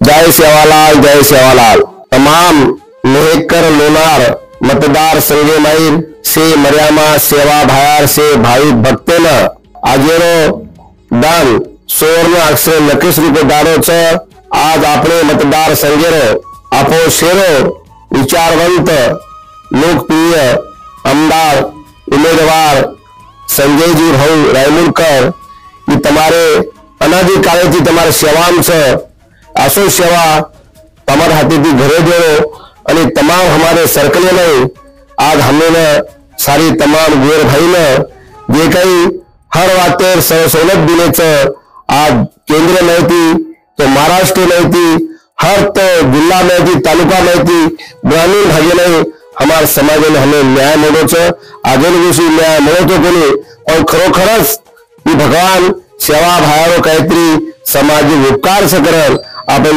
जय सेवालाल। तमाम मेहकर लोनार मतदार संघे माहीर से मर्यामा सेवा भायार से भाई भक्ते न आजेरो दान सुवर्ण अक्षर नकेश रूपे दारो छ। आज अपने मतदार संघेरो आपो शेरो विचारवंत लोकप्रिय आमदार उमेदवार संजयजी भाऊ रायमुलकर तमारे अनाधिकारेથી તમારે સેવામાં છે। આસો સેવા તમારા હાથેથી ઘરે જોડો અને તમામ हमारे सर्कल में आज हमने सारी तमाम वीर भाई ने जे कई हर वाते सहूलत दिले छ। आज केंद्र में थी तो महाराष्ट्र में थी हर तो जिला में थी तालुका में थी ग्रामीण भागे नहीं हमारे समाज में हमें न्याय मिलो छ। आगे न्याय मिलो तो कोनी और खरोखरच भगवान सेवा भायारो काहीतरी सामाजिक उपकार सकरल आपण